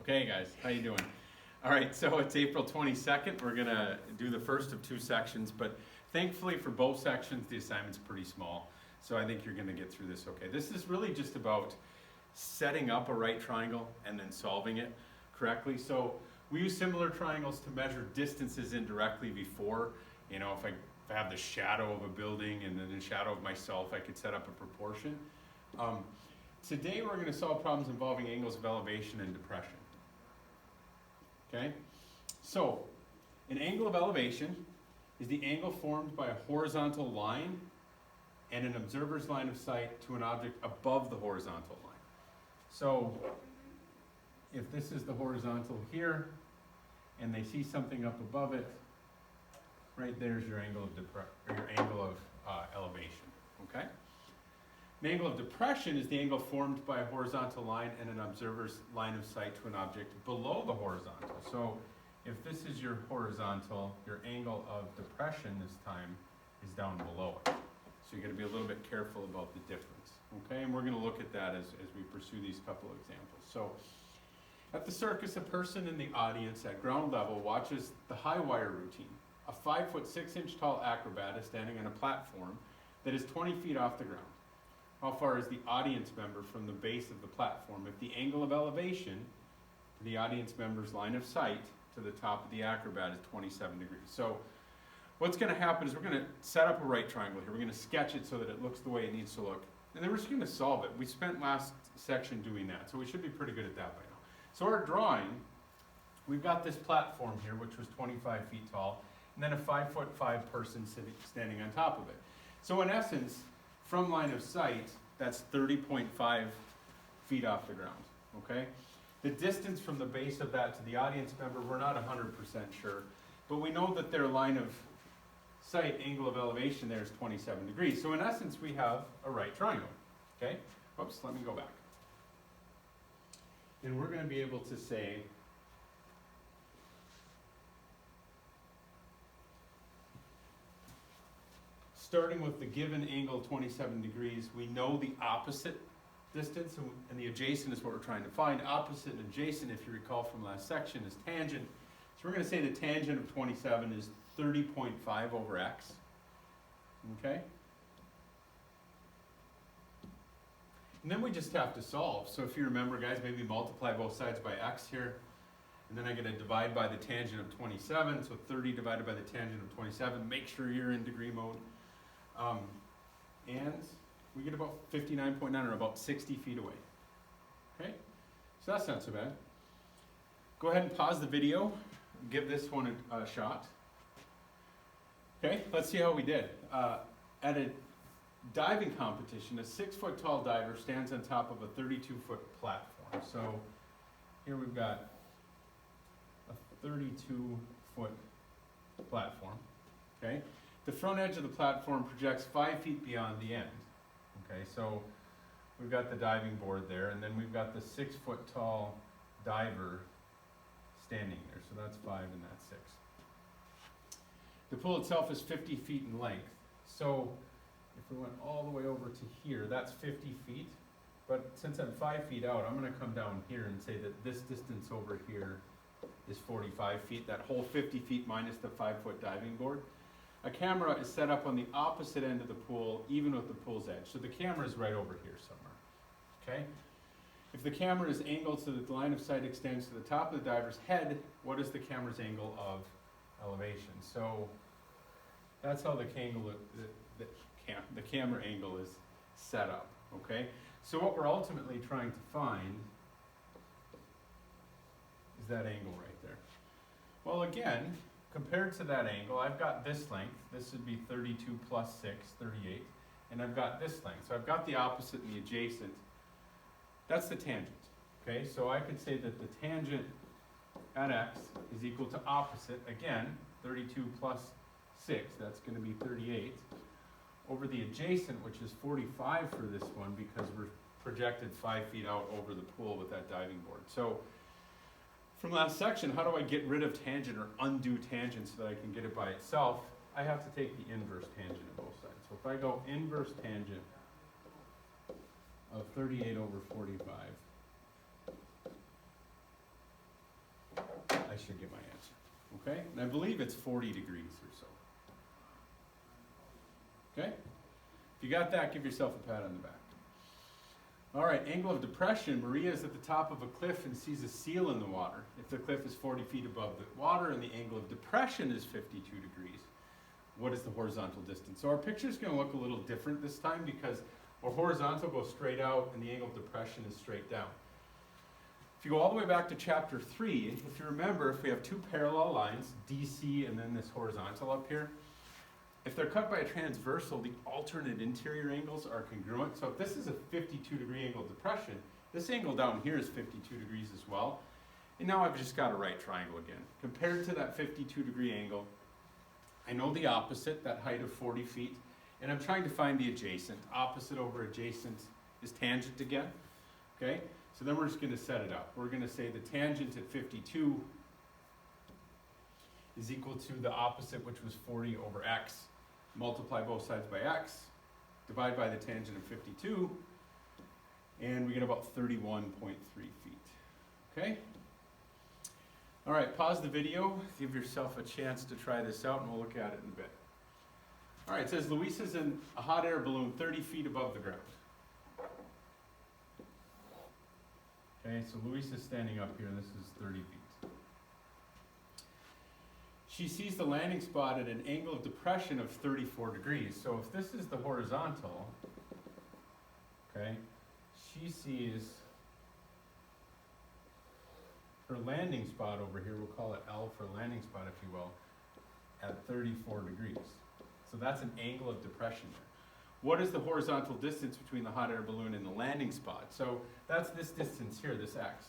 Okay, guys, how you doing? All right, so it's April 22nd. We're gonna do the first of two sections, but thankfully for both sections, the assignment's pretty small. So I think you're gonna get through this okay. This is really just about setting up a right triangle and then solving it correctly. So we use similar triangles to measure distances indirectly before. You know, if I have the shadow of a building and then the shadow of myself, I could set up a proportion. Today we're gonna solve problems involving angles of elevation and depression. Okay, so an angle of elevation is the angle formed by a horizontal line and an observer's line of sight to an object above the horizontal line. So if this is the horizontal here and they see something up above it, right there's your angle of elevation. Okay. An angle of depression is the angle formed by a horizontal line and an observer's line of sight to an object below the horizontal. So if this is your horizontal, your angle of depression this time is down below it. So you're going to be a little bit careful about the difference. Okay, and we're going to look at that as we pursue these couple of examples. So at the circus, a person in the audience at ground level watches the high wire routine. A 5'6" tall acrobat is standing on a platform that is 20 feet off the ground. How far is the audience member from the base of the platform if the angle of elevation to the audience member's line of sight to the top of the acrobat is 27 degrees? So what's going to happen is we're going to set up a right triangle here. We're going to sketch it so that it looks the way it needs to look. And then we're just going to solve it. We spent last section doing that, so we should be pretty good at that by now. So our drawing, we've got this platform here, which was 25 feet tall, and then a 5'5" person standing on top of it. So in essence, from line of sight, that's 30.5 feet off the ground, okay? The distance from the base of that to the audience member, we're not 100% sure, but we know that their line of sight angle of elevation there is 27 degrees. So in essence, we have a right triangle, okay? Whoops, let me go back. And we're going to be able to say starting with the given angle 27 degrees, we know the opposite distance, and the adjacent is what we're trying to find. Opposite and adjacent, if you recall from last section, is tangent. So we're going to say the tangent of 27 is 30.5 over x. Okay? And then we just have to solve. So if you remember, guys, maybe multiply both sides by x here. And then I'm going to divide by the tangent of 27. So 30 divided by the tangent of 27. Make sure you're in degree mode. And we get about 59.9, or about 60 feet away. Okay? So that's not so bad. Go ahead and pause the video. Give this one a shot. Okay, let's see how we did. At a diving competition, a 6-foot tall diver stands on top of a 32-foot platform. So here we've got a 32-foot platform. Okay? The front edge of the platform projects 5 feet beyond the end. Okay, so we've got the diving board there, and then we've got the 6-foot tall diver standing there. So that's 5 and that's 6. The pool itself is 50 feet in length. So if we went all the way over to here, that's 50 feet. But since I'm 5 feet out, I'm going to come down here and say that this distance over here is 45 feet. That whole 50 feet minus the 5-foot diving board. A camera is set up on the opposite end of the pool, even with the pool's edge. So the camera is right over here somewhere. Okay? If the camera is angled so that the line of sight extends to the top of the diver's head, what is the camera's angle of elevation? So that's how the camera angle is set up. Okay? So what we're ultimately trying to find is that angle right there. Well, again, compared to that angle, I've got this length. This would be 32 plus 6, 38. And I've got this length. So I've got the opposite and the adjacent. That's the tangent. Okay, so I could say that the tangent at x is equal to opposite. Again, 32 plus 6, that's going to be 38. Over the adjacent, which is 45 for this one, because we're projected 5 feet out over the pool with that diving board. So from last section, how do I get rid of tangent or undo tangent so that I can get it by itself? I have to take the inverse tangent of both sides. So if I go inverse tangent of 38 over 45, should get my answer. Okay? And I believe it's 40 degrees or so. Okay? If you got that, give yourself a pat on the back. All right, angle of depression. Maria is at the top of a cliff and sees a seal in the water. If the cliff is 40 feet above the water and the angle of depression is 52 degrees, what is the horizontal distance? So our picture is going to look a little different this time because our horizontal goes straight out and the angle of depression is straight down. If you go all the way back to chapter 3, if you remember, if we have two parallel lines, DC and then this horizontal up here, if they're cut by a transversal, the alternate interior angles are congruent. So if this is a 52 degree angle of depression, this angle down here is 52 degrees as well. And now I've just got a right triangle again. Compared to that 52 degree angle, I know the opposite, that height of 40 feet, and I'm trying to find the adjacent. Opposite over adjacent is tangent again, okay? So then we're just gonna set it up. We're gonna say the tangent at 52 is equal to the opposite, which was 40 over x. Multiply both sides by x, divide by the tangent of 52, and we get about 31.3 feet, okay? All right, pause the video, give yourself a chance to try this out, and we'll look at it in a bit. All right, it says Luis is in a hot air balloon 30 feet above the ground. Okay, so Luis is standing up here, and this is 30 feet. She sees the landing spot at an angle of depression of 34 degrees. So if this is the horizontal, okay, she sees her landing spot over here, we'll call it L for landing spot, if you will, at 34 degrees. So that's an angle of depression there. What is the horizontal distance between the hot air balloon and the landing spot? So that's this distance here, this x.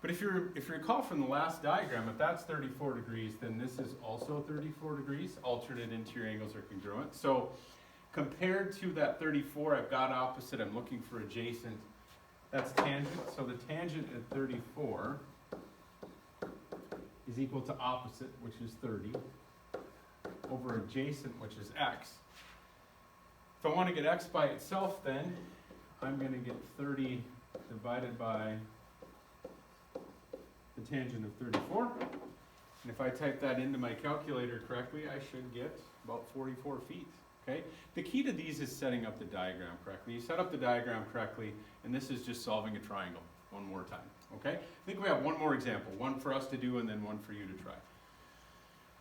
But if you recall from the last diagram, if that's 34 degrees, then this is also 34 degrees. Alternate interior angles are congruent. So compared to that 34, I've got opposite, I'm looking for adjacent. That's tangent, so the tangent at 34 is equal to opposite, which is 30, over adjacent, which is x. If I want to get x by itself, then I'm going to get 30 divided by the tangent of 34. And if I type that into my calculator correctly, I should get about 44 feet. Okay? The key to these is setting up the diagram correctly. You set up the diagram correctly, and this is just solving a triangle one more time. Okay? I think we have one more example, one for us to do and then one for you to try.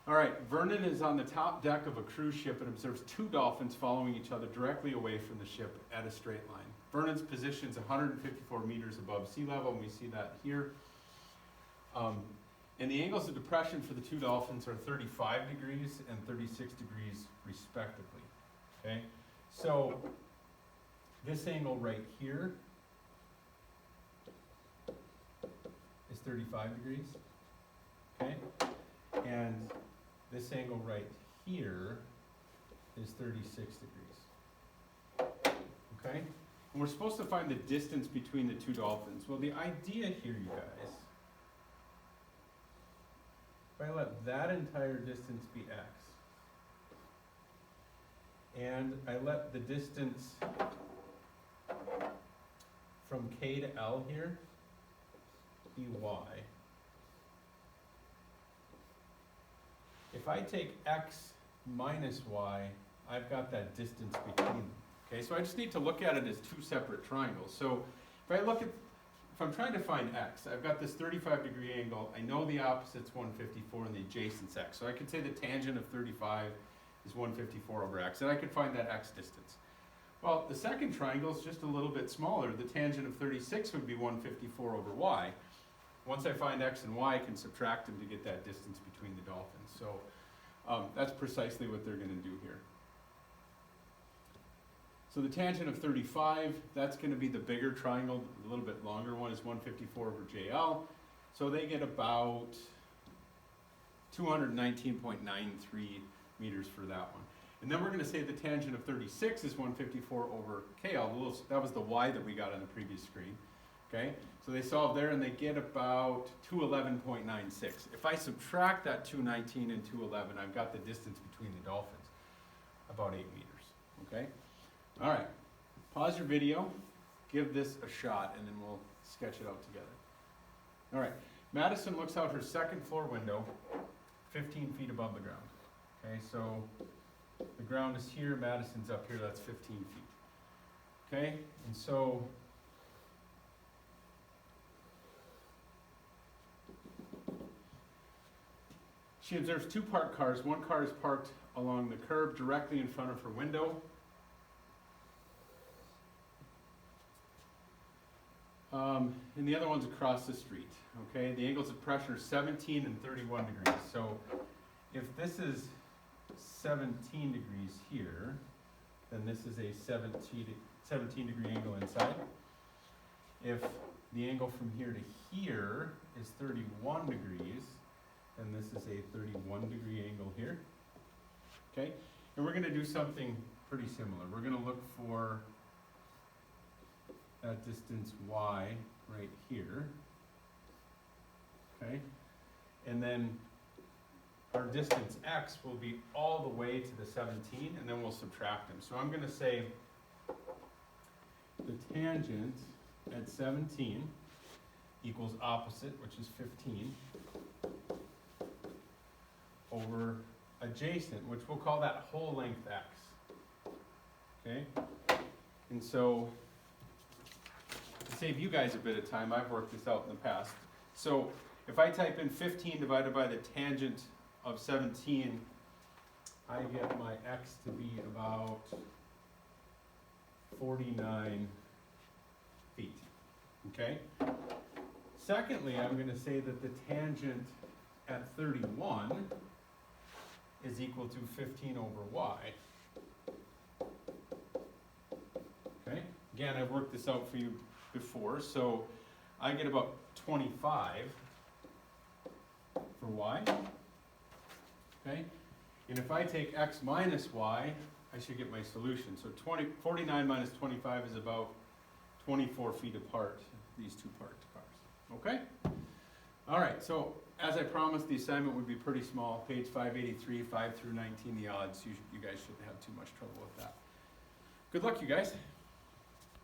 All right, Vernon is on the top deck of a cruise ship and observes two dolphins following each other directly away from the ship at a straight line. Vernon's position is 154 meters above sea level, and we see that here. And the angles of depression for the two dolphins are 35 degrees and 36 degrees respectively. Okay, so this angle right here is 35 degrees. Okay, and this angle right here is 36 degrees. Okay, and we're supposed to find the distance between the two dolphins. Well, the idea here, you guys, if I let that entire distance be x, and I let the distance from K to L here be y, if I take x minus y, I've got that distance between them. Okay, so I just need to look at it as two separate triangles. So if I look at, if I'm trying to find x, I've got this 35 degree angle. I know the opposite's 154 and the adjacent's x. So I could say the tangent of 35 is 154 over x, and I could find that x distance. Well, the second triangle is just a little bit smaller. The tangent of 36 would be 154 over y. Once I find x and y, I can subtract them to get that distance between the dolphins. So that's precisely what they're going to do here. So the tangent of 35, that's going to be the bigger triangle. The little bit longer one is 154 over JL. So they get about 219.93 meters for that one. And then we're going to say the tangent of 36 is 154 over KL. That was the y that we got on the previous screen. Okay, so they solve there and they get about 211.96. If I subtract that 219 and 211, I've got the distance between the dolphins, about 8 meters. Okay, all right, pause your video, give this a shot, and then we'll sketch it out together. All right, Madison looks out her second floor window, 15 feet above the ground. Okay, so the ground is here, Madison's up here, that's 15 feet. Okay, and so she observes two parked cars. One car is parked along the curb directly in front of her window. And the other one's across the street. Okay, the angles of pressure are 17 and 31 degrees. So if this is 17 degrees here, then this is a 17 degree angle inside. If the angle from here to here is 31 degrees, then this is a 31 degree angle here. Okay, and we're going to do something pretty similar. We're going to look for that distance y right here. Okay, and then our distance x will be all the way to the 17, and then we'll subtract them. So I'm going to say the tangent at 17 equals opposite, which is 15, over adjacent, which we'll call that whole length x. Okay? And so, to save you guys a bit of time, I've worked this out in the past. So, if I type in 15 divided by the tangent of 17, I get my x to be about 49 feet. Okay? Secondly, I'm going to say that the tangent at 31 is equal to 15 over y. Okay? Again, I've worked this out for you before, so I get about 25 for y. Okay? And if I take x minus y, I should get my solution. So 49 minus 25 is about 24 feet apart, these two parked cars. Okay? All right, so as I promised, the assignment would be pretty small. Page 583, 5 through 19, the odds. You guys shouldn't have too much trouble with that. Good luck, you guys.